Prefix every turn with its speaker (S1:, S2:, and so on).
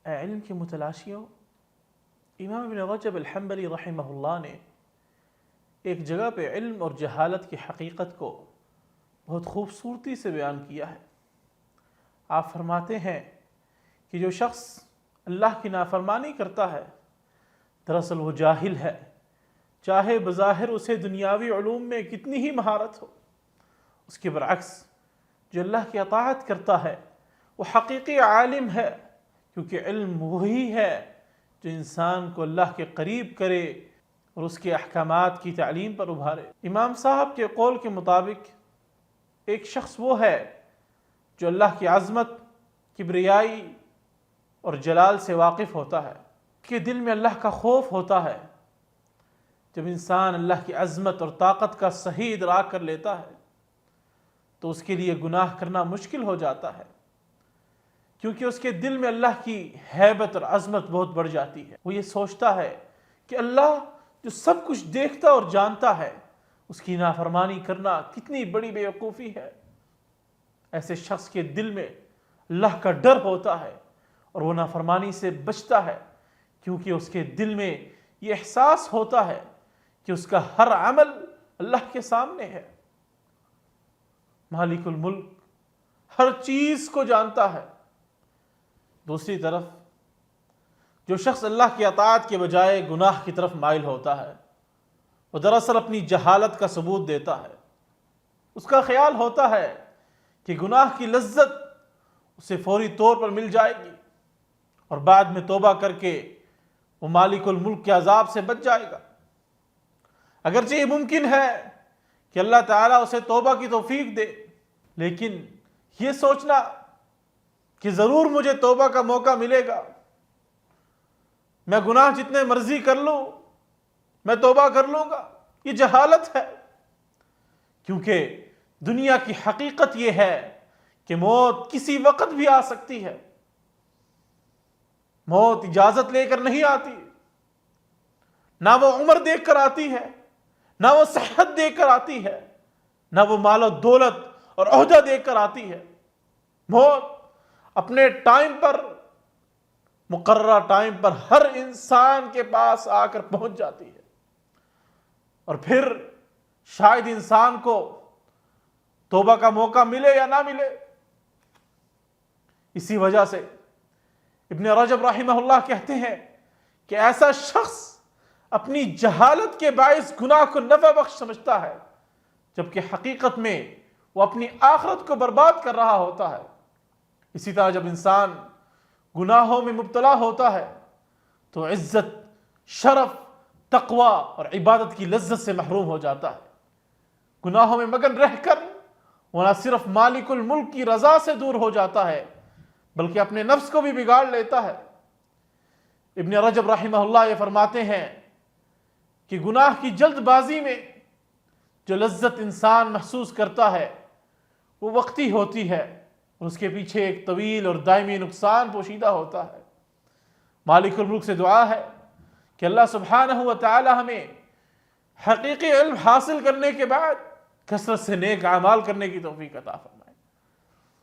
S1: اے علم کی متلاشیوں، امام ابن رجب الحنبلی رحمہ اللہ نے ایک جگہ پہ علم اور جہالت کی حقیقت کو بہت خوبصورتی سے بیان کیا ہے۔ آپ فرماتے ہیں کہ جو شخص اللہ کی نافرمانی کرتا ہے دراصل وہ جاہل ہے، چاہے بظاہر اسے دنیاوی علوم میں کتنی ہی مہارت ہو۔ اس کے برعکس جو اللہ کی اطاعت کرتا ہے وہ حقیقی عالم ہے، کیونکہ علم وہی ہے جو انسان کو اللہ کے قریب کرے اور اس کے احکامات کی تعلیم پر ابھارے۔ امام صاحب کے قول کے مطابق ایک شخص وہ ہے جو اللہ کی عظمت، کبریائی اور جلال سے واقف ہوتا ہے، کہ دل میں اللہ کا خوف ہوتا ہے۔ جب انسان اللہ کی عظمت اور طاقت کا صحیح ادراک کر لیتا ہے تو اس کے لیے گناہ کرنا مشکل ہو جاتا ہے، کیونکہ اس کے دل میں اللہ کی ہیبت اور عظمت بہت بڑھ جاتی ہے۔ وہ یہ سوچتا ہے کہ اللہ جو سب کچھ دیکھتا اور جانتا ہے، اس کی نافرمانی کرنا کتنی بڑی بیوقوفی ہے۔ ایسے شخص کے دل میں اللہ کا ڈر ہوتا ہے اور وہ نافرمانی سے بچتا ہے، کیونکہ اس کے دل میں یہ احساس ہوتا ہے کہ اس کا ہر عمل اللہ کے سامنے ہے۔ مالک الملک ہر چیز کو جانتا ہے۔ دوسری طرف جو شخص اللہ کی اطاعت کے بجائے گناہ کی طرف مائل ہوتا ہے وہ دراصل اپنی جہالت کا ثبوت دیتا ہے۔ اس کا خیال ہوتا ہے کہ گناہ کی لذت اسے فوری طور پر مل جائے گی اور بعد میں توبہ کر کے وہ مالک الملک کے عذاب سے بچ جائے گا۔ اگرچہ یہ ممکن ہے کہ اللہ تعالیٰ اسے توبہ کی توفیق دے، لیکن یہ سوچنا کہ ضرور مجھے توبہ کا موقع ملے گا، میں گناہ جتنے مرضی کر لوں میں توبہ کر لوں گا، یہ جہالت ہے۔ کیونکہ دنیا کی حقیقت یہ ہے کہ موت کسی وقت بھی آ سکتی ہے۔ موت اجازت لے کر نہیں آتی، نہ وہ عمر دیکھ کر آتی ہے، نہ وہ صحت دیکھ کر آتی ہے، نہ وہ مال و دولت اور عہدہ دیکھ کر آتی ہے۔ موت اپنے ٹائم پر، مقررہ ٹائم پر ہر انسان کے پاس آ کر پہنچ جاتی ہے، اور پھر شاید انسان کو توبہ کا موقع ملے یا نہ ملے۔ اسی وجہ سے ابن رجب رحمہ اللہ کہتے ہیں کہ ایسا شخص اپنی جہالت کے باعث گناہ کو نفع بخش سمجھتا ہے، جبکہ حقیقت میں وہ اپنی آخرت کو برباد کر رہا ہوتا ہے۔ اسی طرح جب انسان گناہوں میں مبتلا ہوتا ہے تو عزت، شرف، تقوی اور عبادت کی لذت سے محروم ہو جاتا ہے۔ گناہوں میں مگن رہ کر وہ نہ صرف مالک الملک کی رضا سے دور ہو جاتا ہے بلکہ اپنے نفس کو بھی بگاڑ لیتا ہے۔ ابن رجب رحمہ اللہ یہ فرماتے ہیں کہ گناہ کی جلد بازی میں جو لذت انسان محسوس کرتا ہے وہ وقتی ہوتی ہے اور اس کے پیچھے ایک طویل اور دائمی نقصان پوشیدہ ہوتا ہے۔ مالک الملک سے دعا ہے کہ اللہ سبحانہ و تعالی ہمیں حقیقی علم حاصل کرنے کے بعد کثرت سے نیک اعمال کرنے کی توفیق عطا فرمائے۔